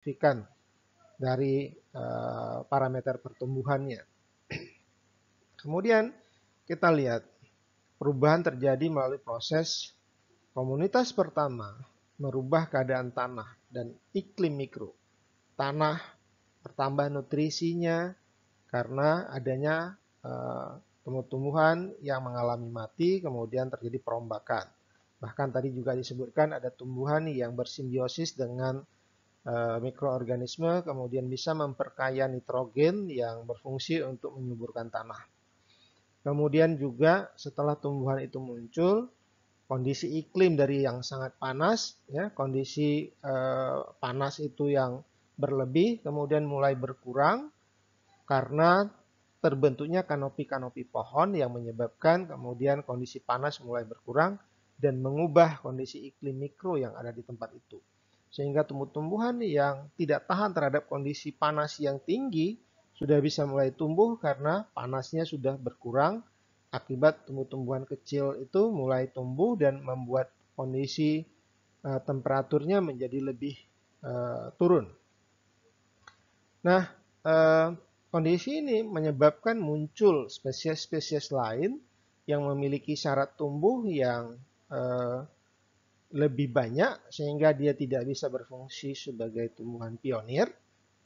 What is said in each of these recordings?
signifikan dari parameter pertumbuhannya. Kemudian kita lihat perubahan terjadi melalui proses komunitas pertama merubah keadaan tanah dan iklim mikro. Tanah bertambah nutrisinya karena adanya tumbuh-tumbuhan yang mengalami mati, kemudian terjadi perombakan. Bahkan tadi juga disebutkan ada tumbuhan yang bersimbiosis dengan mikroorganisme, kemudian bisa memperkaya nitrogen yang berfungsi untuk menyuburkan tanah. Kemudian juga setelah tumbuhan itu muncul, kondisi iklim dari yang sangat panas, ya, kondisi panas itu yang berlebih, kemudian mulai berkurang karena terbentuknya kanopi-kanopi pohon yang menyebabkan kemudian kondisi panas mulai berkurang dan mengubah kondisi iklim mikro yang ada di tempat itu. Sehingga tumbuh-tumbuhan yang tidak tahan terhadap kondisi panas yang tinggi sudah bisa mulai tumbuh karena panasnya sudah berkurang akibat tumbuh-tumbuhan kecil itu mulai tumbuh dan membuat kondisi temperaturnya menjadi lebih turun. Nah, kondisi ini menyebabkan muncul spesies-spesies lain yang memiliki syarat tumbuh yang lebih banyak sehingga dia tidak bisa berfungsi sebagai tumbuhan pionir,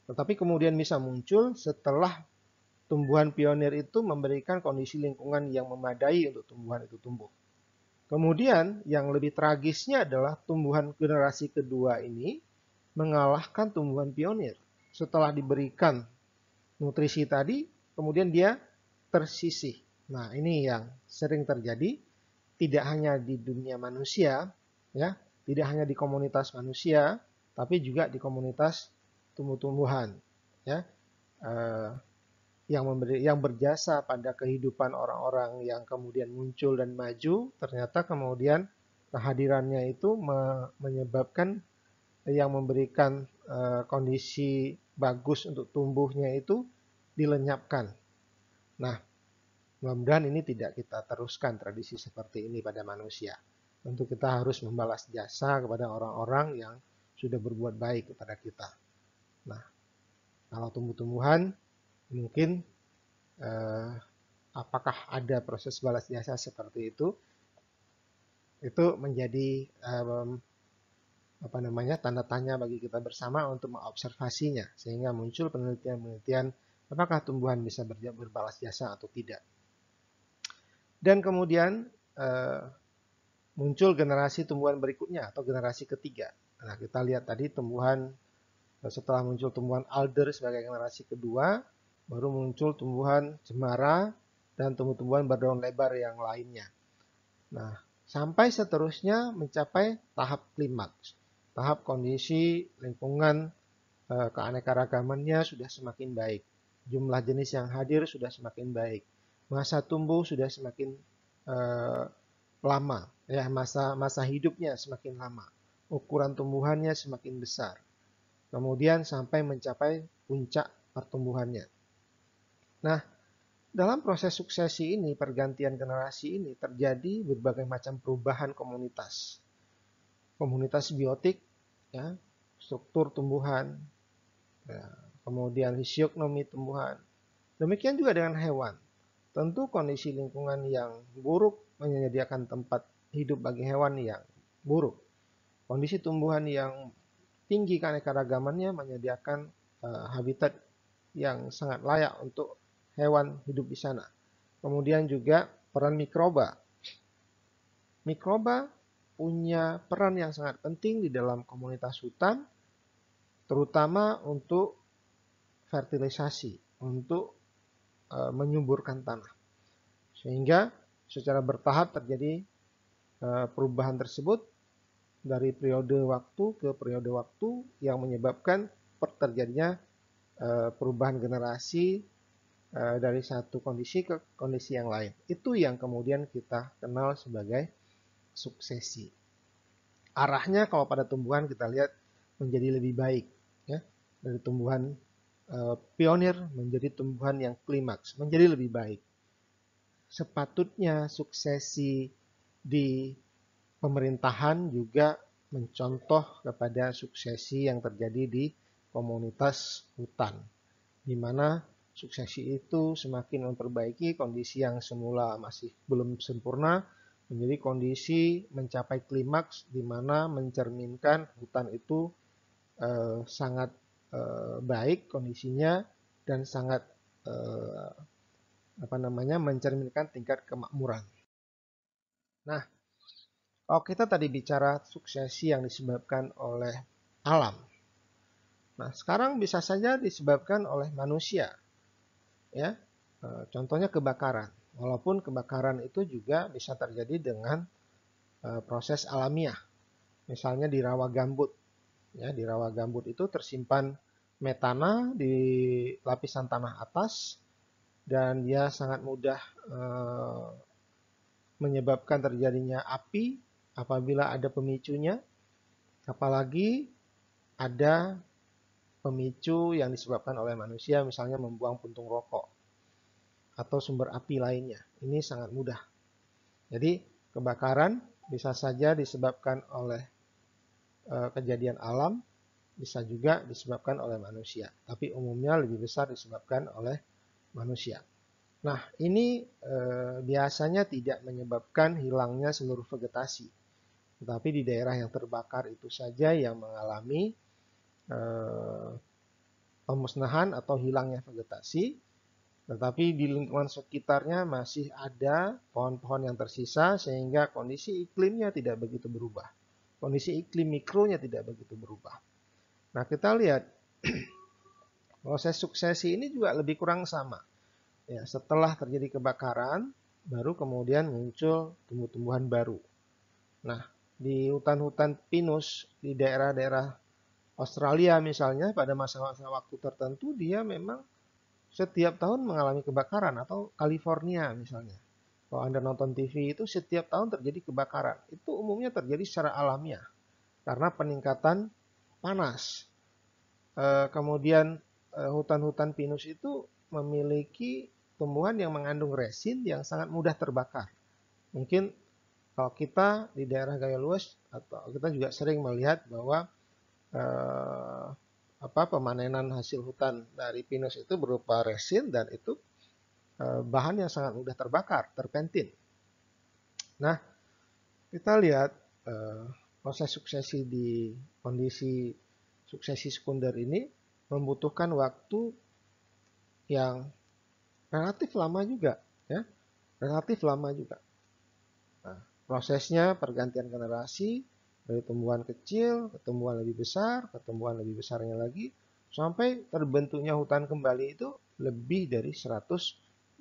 tetapi kemudian bisa muncul setelah tumbuhan pionir itu memberikan kondisi lingkungan yang memadai untuk tumbuhan itu tumbuh. Kemudian yang lebih tragisnya adalah tumbuhan generasi kedua ini mengalahkan tumbuhan pionir. Setelah diberikan nutrisi tadi, kemudian dia tersisih. Nah, ini yang sering terjadi tidak hanya di dunia manusia, ya, tidak hanya di komunitas manusia, tapi juga di komunitas tumbuh-tumbuhan, ya, yang berjasa pada kehidupan orang-orang yang kemudian muncul dan maju, ternyata kemudian kehadirannya itu menyebabkan yang memberikan kondisi bagus untuk tumbuhnya itu dilenyapkan. Nah, mudah-mudahan ini tidak kita teruskan tradisi seperti ini pada manusia. Tentu kita harus membalas jasa kepada orang-orang yang sudah berbuat baik kepada kita. Nah, kalau tumbuh-tumbuhan mungkin apakah ada proses balas jasa seperti itu menjadi tanda tanya bagi kita bersama untuk mengobservasinya sehingga muncul penelitian-penelitian apakah tumbuhan bisa berbalas jasa atau tidak. Dan kemudian muncul generasi tumbuhan berikutnya atau generasi ketiga. Nah, kita lihat tadi tumbuhan setelah muncul tumbuhan alder sebagai generasi kedua, baru muncul tumbuhan cemara dan tumbuh-tumbuhan berdaun lebar yang lainnya. Nah, sampai seterusnya mencapai tahap klimaks. Tahap kondisi lingkungan keanekaragamannya sudah semakin baik. Jumlah jenis yang hadir sudah semakin baik. Masa tumbuh sudah semakin lama, ya, masa hidupnya semakin lama. Ukuran tumbuhannya semakin besar. Kemudian sampai mencapai puncak pertumbuhannya. Nah, dalam proses suksesi ini, pergantian generasi ini terjadi berbagai macam perubahan komunitas. Komunitas biotik, ya, struktur tumbuhan, ya, kemudian fisiognomi tumbuhan. Demikian juga dengan hewan. Tentu kondisi lingkungan yang buruk menyediakan tempat hidup bagi hewan yang buruk. Kondisi tumbuhan yang tinggi keanekaragamannya menyediakan habitat yang sangat layak untuk hewan hidup di sana. Kemudian juga peran mikroba. Mikroba punya peran yang sangat penting di dalam komunitas hutan, terutama untuk fertilisasi, untuk menyuburkan tanah. Sehingga secara bertahap terjadi perubahan tersebut dari periode waktu ke periode waktu yang menyebabkan terjadinya perubahan generasi dari satu kondisi ke kondisi yang lain. Itu yang kemudian kita kenal sebagai suksesi. Arahnya kalau pada tumbuhan kita lihat menjadi lebih baik, ya, dari tumbuhan pionir menjadi tumbuhan yang klimaks, menjadi lebih baik. Sepatutnya suksesi di pemerintahan juga mencontoh kepada suksesi yang terjadi di komunitas hutan, di mana suksesi itu semakin memperbaiki kondisi yang semula masih belum sempurna menjadi kondisi mencapai klimaks, di mana mencerminkan hutan itu sangat baik kondisinya dan sangat mencerminkan tingkat kemakmuran. Nah, kalau kita tadi bicara suksesi yang disebabkan oleh alam, nah sekarang bisa saja disebabkan oleh manusia, ya. Contohnya kebakaran. Walaupun kebakaran itu juga bisa terjadi dengan proses alamiah. Misalnya di rawa gambut, ya, di rawa gambut itu tersimpan metana di lapisan tanah atas dan dia sangat mudah menyebabkan terjadinya api apabila ada pemicunya, apalagi ada pemicu yang disebabkan oleh manusia, misalnya membuang puntung rokok atau sumber api lainnya. Ini sangat mudah. Jadi kebakaran bisa saja disebabkan oleh kejadian alam, bisa juga disebabkan oleh manusia. Tapi umumnya lebih besar disebabkan oleh manusia. Nah, ini biasanya tidak menyebabkan hilangnya seluruh vegetasi. Tetapi di daerah yang terbakar itu saja yang mengalami pemusnahan atau hilangnya vegetasi. Tetapi di lingkungan sekitarnya masih ada pohon-pohon yang tersisa sehingga kondisi iklimnya tidak begitu berubah. Kondisi iklim mikronya tidak begitu berubah. Nah, kita lihat proses suksesi ini juga lebih kurang sama. Ya, setelah terjadi kebakaran, baru kemudian muncul tumbuh-tumbuhan baru. Nah, di hutan-hutan pinus di daerah-daerah Australia misalnya, pada masa-masa waktu tertentu dia memang setiap tahun mengalami kebakaran, atau California misalnya. Kalau Anda nonton TV itu setiap tahun terjadi kebakaran. Itu umumnya terjadi secara alamiah karena peningkatan panas. Kemudian hutan-hutan pinus itu memiliki tumbuhan yang mengandung resin yang sangat mudah terbakar. Mungkin kalau kita di daerah Gaya Luas, atau kita juga sering melihat bahwa pemanenan hasil hutan dari pinus itu berupa resin dan itu bahan yang sangat mudah terbakar, terpentin. Nah, kita lihat proses suksesi di kondisi suksesi sekunder ini membutuhkan waktu yang relatif lama juga, ya, relatif lama juga. Nah, prosesnya pergantian generasi dari tumbuhan kecil ke tumbuhan lebih besar, ke tumbuhan lebih besarnya lagi, sampai terbentuknya hutan kembali itu lebih dari 150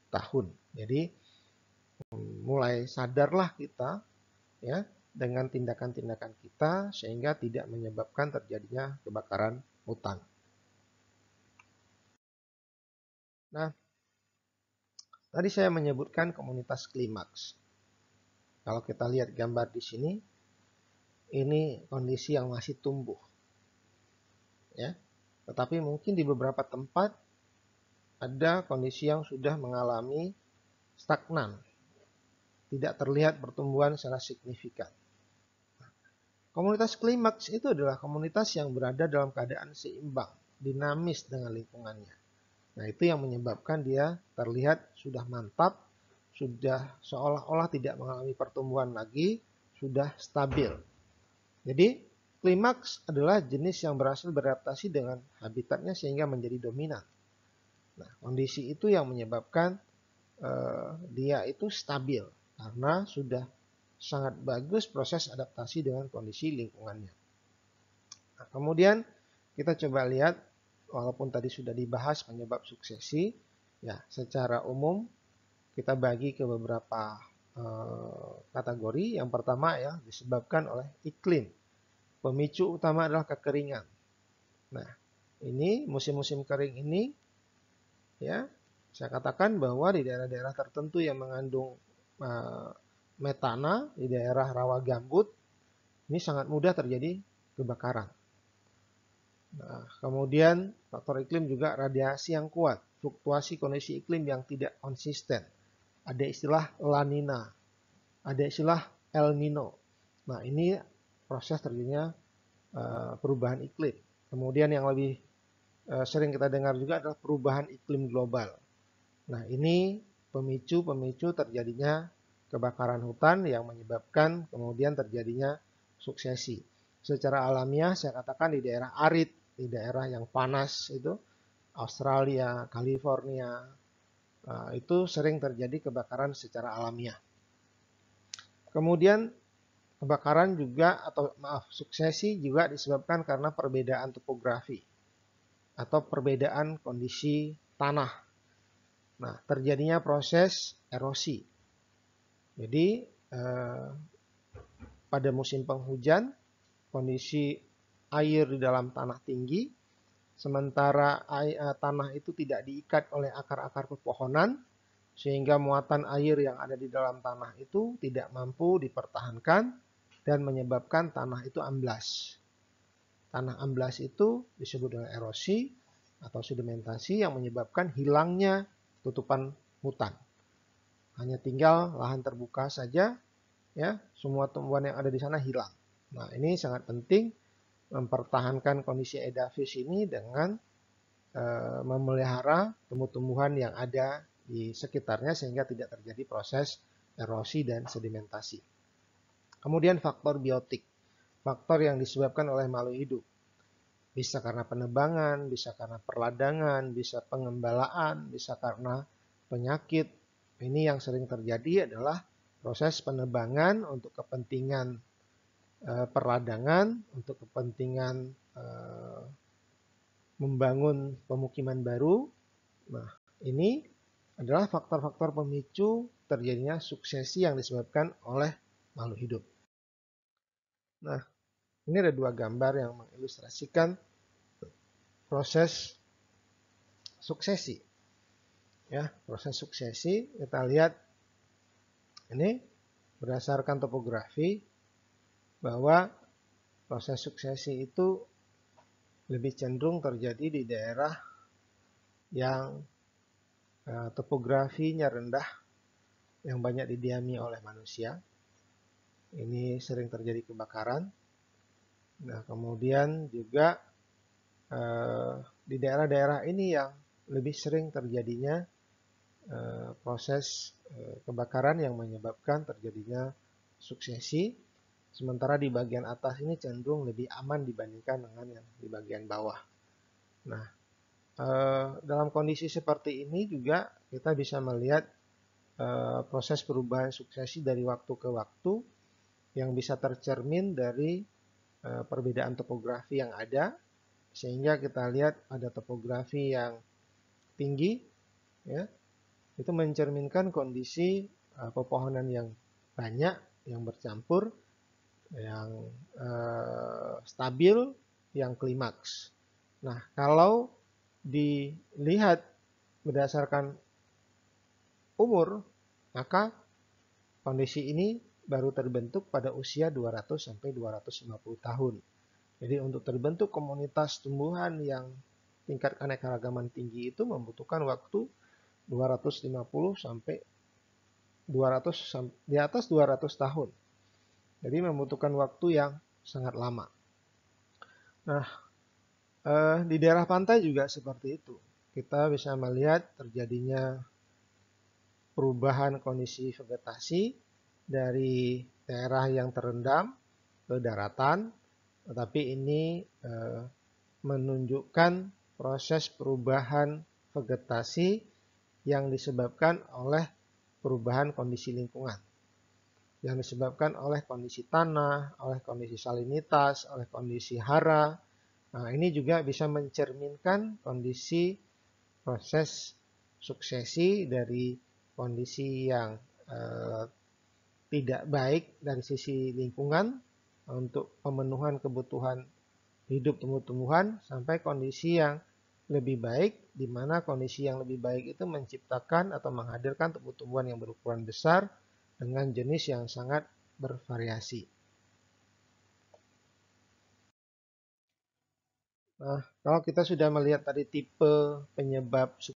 tahun. Jadi mulai sadarlah kita, ya, dengan tindakan-tindakan kita sehingga tidak menyebabkan terjadinya kebakaran hutan. Nah, tadi saya menyebutkan komunitas klimaks. Kalau kita lihat gambar di sini, ini kondisi yang masih tumbuh, ya. Tetapi mungkin di beberapa tempat ada kondisi yang sudah mengalami stagnan, tidak terlihat pertumbuhan secara signifikan. Komunitas klimaks itu adalah komunitas yang berada dalam keadaan seimbang, dinamis dengan lingkungannya. Nah, itu yang menyebabkan dia terlihat sudah mantap, sudah seolah-olah tidak mengalami pertumbuhan lagi, sudah stabil. Jadi, klimaks adalah jenis yang berhasil beradaptasi dengan habitatnya sehingga menjadi dominan. Nah, kondisi itu yang menyebabkan dia itu stabil karena sudah sangat bagus proses adaptasi dengan kondisi lingkungannya. Nah, kemudian kita coba lihat, walaupun tadi sudah dibahas penyebab suksesi, ya secara umum kita bagi ke beberapa kategori. Yang pertama, ya, disebabkan oleh iklim. Pemicu utama adalah kekeringan. Nah, ini musim-musim kering ini, ya, saya katakan bahwa di daerah-daerah tertentu yang mengandung metana, di daerah rawa gambut, ini sangat mudah terjadi kebakaran. Nah, kemudian faktor iklim juga radiasi yang kuat, fluktuasi kondisi iklim yang tidak konsisten. Ada istilah La Nina, ada istilah El Nino. Nah, ini proses terjadinya perubahan iklim. Kemudian yang lebih sering kita dengar juga adalah perubahan iklim global. Nah, ini pemicu terjadinya kebakaran hutan yang menyebabkan kemudian terjadinya suksesi. Secara alamiah saya katakan di daerah arid, di daerah yang panas itu, Australia, California, itu sering terjadi kebakaran secara alamiah. Kemudian kebakaran juga suksesi juga disebabkan karena perbedaan topografi atau perbedaan kondisi tanah. Nah, terjadinya proses erosi. Jadi pada musim penghujan kondisi air di dalam tanah tinggi, sementara tanah itu tidak diikat oleh akar-akar pepohonan, sehingga muatan air yang ada di dalam tanah itu tidak mampu dipertahankan dan menyebabkan tanah itu amblas. Tanah amblas itu disebut dengan erosi atau sedimentasi yang menyebabkan hilangnya tutupan hutan. Hanya tinggal lahan terbuka saja, ya, semua tumbuhan yang ada di sana hilang. Nah, ini sangat penting mempertahankan kondisi edafius ini dengan memelihara tumbuh-tumbuhan yang ada di sekitarnya sehingga tidak terjadi proses erosi dan sedimentasi. Kemudian faktor biotik, faktor yang disebabkan oleh makhluk hidup. Bisa karena penebangan, bisa karena perladangan, bisa pengembalaan, bisa karena penyakit. Ini yang sering terjadi adalah proses penebangan untuk kepentingan perladangan, untuk kepentingan membangun pemukiman baru. Nah, ini adalah faktor-faktor pemicu terjadinya suksesi yang disebabkan oleh makhluk hidup. Nah, ini ada dua gambar yang mengilustrasikan proses suksesi. Ya, proses suksesi kita lihat ini berdasarkan topografi bahwa proses suksesi itu lebih cenderung terjadi di daerah yang topografinya rendah, yang banyak didiami oleh manusia. Ini sering terjadi kebakaran. Nah, kemudian juga di daerah-daerah ini yang lebih sering terjadinya proses kebakaran yang menyebabkan terjadinya suksesi. Sementara di bagian atas ini cenderung lebih aman dibandingkan dengan yang di bagian bawah. Nah, dalam kondisi seperti ini juga kita bisa melihat proses perubahan suksesi dari waktu ke waktu yang bisa tercermin dari perbedaan topografi yang ada, sehingga kita lihat ada topografi yang tinggi, ya, itu mencerminkan kondisi pepohonan yang banyak, yang bercampur, yang stabil, yang klimaks. Nah, kalau dilihat berdasarkan umur, maka kondisi ini baru terbentuk pada usia 200 sampai 250 tahun. Jadi untuk terbentuk komunitas tumbuhan yang tingkat keanekaragaman tinggi itu membutuhkan waktu 250 sampai 200 di atas 200 tahun. Jadi membutuhkan waktu yang sangat lama. Nah, di daerah pantai juga seperti itu. Kita bisa melihat terjadinya perubahan kondisi vegetasi dari daerah yang terendam ke daratan, tetapi ini menunjukkan proses perubahan vegetasi yang disebabkan oleh perubahan kondisi lingkungan, yang disebabkan oleh kondisi tanah, oleh kondisi salinitas, oleh kondisi hara. Nah, ini juga bisa mencerminkan kondisi proses suksesi dari kondisi yang tidak baik dari sisi lingkungan untuk pemenuhan kebutuhan hidup tumbuh-tumbuhan sampai kondisi yang lebih baik, di mana kondisi yang lebih baik itu menciptakan atau menghadirkan tumbuh-tumbuhan yang berukuran besar dengan jenis yang sangat bervariasi. Nah, kalau kita sudah melihat tadi tipe penyebab